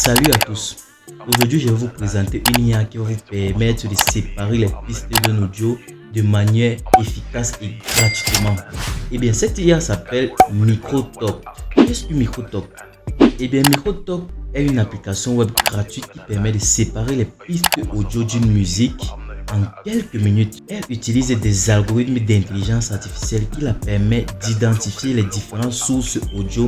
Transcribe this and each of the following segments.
Salut à tous. Aujourd'hui, je vais vous présenter une IA qui va vous permettre de séparer les pistes d'un audio de manière efficace et gratuitement. Et bien, cette IA s'appelle MicroTalk. Qu'est-ce que MicroTalk? Et bien, MicroTalk est une application web gratuite qui permet de séparer les pistes audio d'une musique en quelques minutes. Elle utilise des algorithmes d'intelligence artificielle qui la permettent d'identifier les différentes sources audio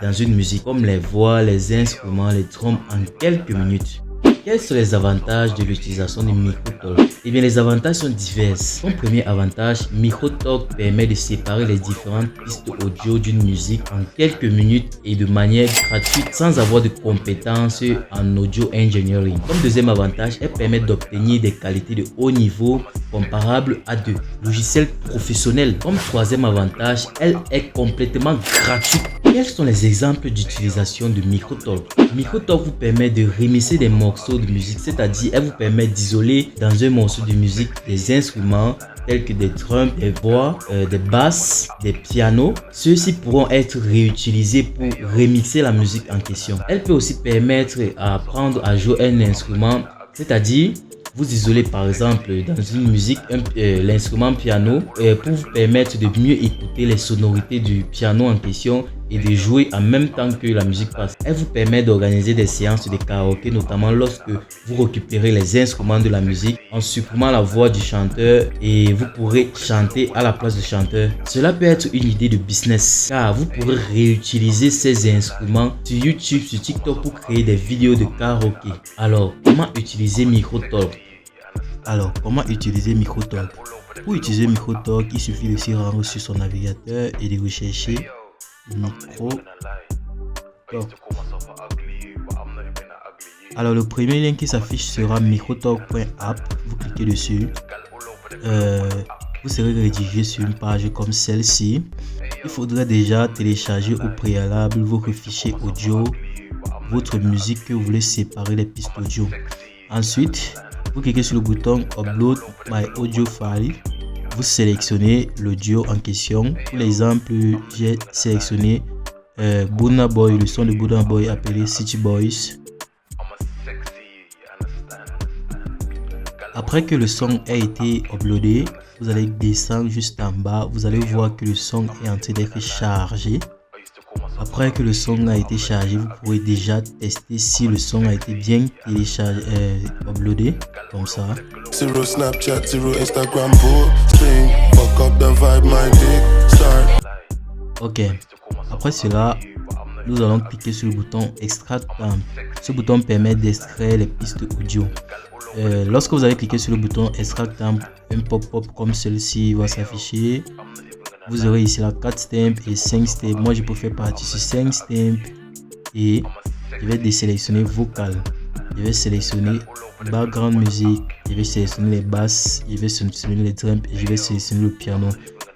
dans une musique, comme les voix, les instruments, les drums en quelques minutes. Quels sont les avantages de l'utilisation de MicroTalk? Eh bien, les avantages sont divers. Comme premier avantage, MicroTalk permet de séparer les différentes pistes audio d'une musique en quelques minutes et de manière gratuite sans avoir de compétences en audio engineering. Comme deuxième avantage, elle permet d'obtenir des qualités de haut niveau comparables à de logiciels professionnels. Comme troisième avantage, elle est complètement gratuite. Quels sont les exemples d'utilisation de MicroTalk? MicroTalk vous permet de remixer des morceaux de musique, c'est-à-dire elle vous permet d'isoler dans un morceau de musique des instruments tels que des drums, des voix, des basses, des pianos. Ceux-ci pourront être réutilisés pour remixer la musique en question. Elle peut aussi permettre à apprendre à jouer un instrument, c'est-à-dire vous isolez par exemple dans une musique l'instrument piano pour vous permettre de mieux écouter les sonorités du piano en question et de jouer en même temps que la musique passe. Elle vous permet d'organiser des séances de karaoké, notamment lorsque vous récupérez les instruments de la musique en supprimant la voix du chanteur et vous pourrez chanter à la place du chanteur. Cela peut être une idée de business car vous pourrez réutiliser ces instruments sur YouTube, sur TikTok pour créer des vidéos de karaoké. Alors, comment utiliser MicroTalk? Pour utiliser MicroTalk, il suffit de s'y rendre sur son navigateur et de rechercher MicroTalk. Alors, le premier lien qui s'affiche sera microtalk.app. Vous cliquez dessus. Vous serez redirigé sur une page comme celle-ci. Il faudrait déjà télécharger au préalable votre fichier audio, votre musique que vous voulez séparer les pistes audio. Ensuite, vous cliquez sur le bouton Upload My Audio File. Vous sélectionnez l'audio en question. Pour l'exemple, j'ai sélectionné Burna Boy, le son de Burna Boy appelé City Boys. Après que le son ait été uploadé, vous allez descendre juste en bas. Vous allez voir que le son est en train d'être chargé. Après que le son a été chargé, vous pourrez déjà tester si le son a été bien téléchargé, uploadé, comme ça. Zero Snapchat, zero Instagram, posting, fuck up the vibe, my dick start. Ok, après cela, nous allons cliquer sur le bouton Extract Time. Ce bouton permet d'extraire les pistes audio. Lorsque vous allez cliquer sur le bouton Extract Time, un pop-up comme celui-ci va s'afficher. Vous aurez ici la 4 stems et 5 stems. Moi, je peux faire partie sur 5 stems et je vais désélectionner vocal. Je vais sélectionner background music. Je vais sélectionner les basses. Je vais sélectionner les drums et je vais sélectionner le piano.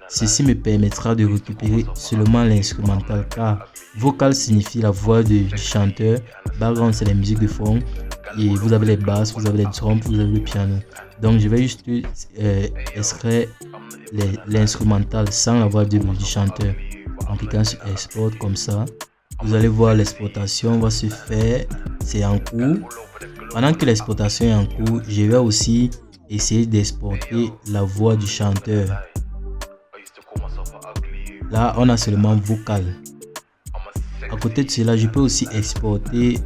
Ceci me permettra de récupérer seulement l'instrumental car vocal signifie la voix du chanteur. Background, c'est la musique de fond. Et vous avez les basses, vous avez les drums, vous avez le piano. Donc, je vais juste extraire l'instrumental sans la voix du chanteur en cliquant sur export comme ça. Vous allez voir l'exportation va se faire, c'est en cours. Pendant que l'exportation est en cours, je vais aussi essayer d'exporter la voix du chanteur. Là on a seulement vocal. À côté de cela, je peux aussi exporter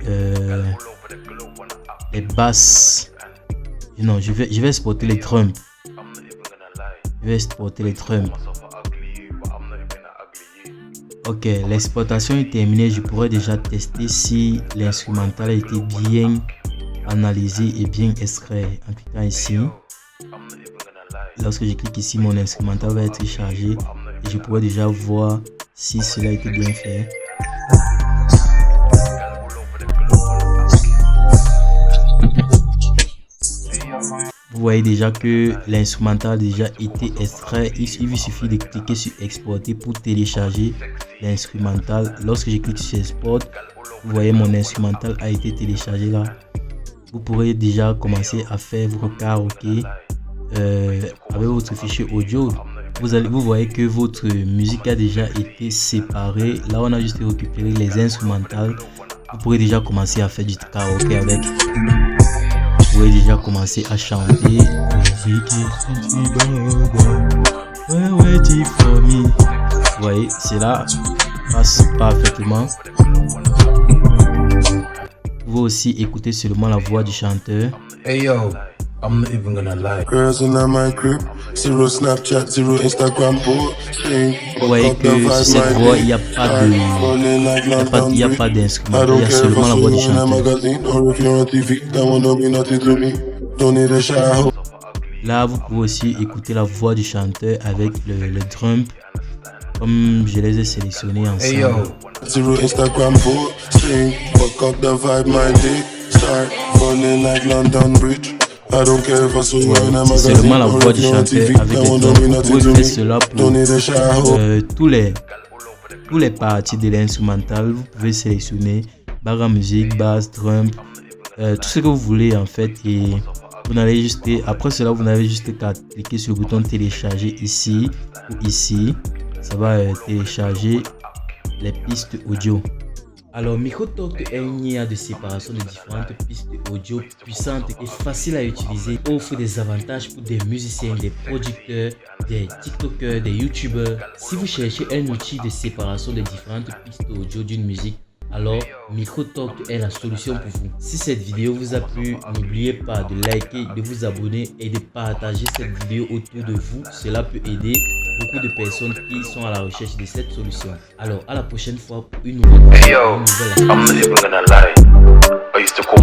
les basses. Non, je vais exporter les drums. Je vais exporter les drums. Ok, l'exportation est terminée. Je pourrais déjà tester si l'instrumental a été bien analysé et bien extrait en cliquant ici. Lorsque je clique ici, mon instrumental va être chargé et je pourrais déjà voir si cela a été bien fait. Vous voyez déjà que l'instrumental a déjà été extrait. Il suffit de cliquer sur exporter pour télécharger l'instrumental. Lorsque je clique sur export, vous voyez mon instrumental a été téléchargé là. Vous pourrez déjà commencer à faire vos karaoké avec votre fichier audio. Vous voyez que votre musique a déjà été séparée. Là on a juste récupéré les instrumentales Vous pourrez déjà commencer à faire du karaoké avec. Vous pourrez déjà commencer à chanter. Vous voyez, cela passe parfaitement. Vous pouvez aussi écouter seulement la voix du chanteur. Hey yo, I'm not even gonna lie. Girls in my crib, zero Snapchat, zero Instagram posting. Vous voyez que sur cette voix, il n'y a pas d'instrument, il y a seulement la voix du chanteur. Là, vous pouvez aussi écouter la voix du chanteur avec le drum, comme je les ai sélectionnés ensemble. Hey yo. Zero Instagram posting, fuck up the vibe, my dick start falling like London Bridge. I don't care if I saw you in a C'est magazine seulement la or voix if du you're on chanteur TV. avec That les one drums. don't mean Vous nothing pouvez to faire me. cela pour Don't need a shower. tous les parties de l'instrumental. Vous pouvez sélectionner barre musique, basse, drum, tout ce que vous voulez en fait. Et vous n'avez juste, après cela, vous n'avez juste qu'à cliquer sur le bouton télécharger ici ou ici. Ça va télécharger les pistes audio. Alors, MicroTalk est une IA de séparation de différentes pistes audio puissantes et faciles à utiliser. Offre des avantages pour des musiciens, des producteurs, des TikTokers, des YouTubers. Si vous cherchez un outil de séparation de différentes pistes audio d'une musique, alors MicroTalk est la solution pour vous. Si cette vidéo vous a plu, n'oubliez pas de liker, de vous abonner et de partager cette vidéo autour de vous. Cela peut aider beaucoup de personnes qui sont à la recherche de cette solution. Alors à la prochaine fois pour une nouvelle vidéo. Hey yo, I'm not even gonna lie. I used to call myself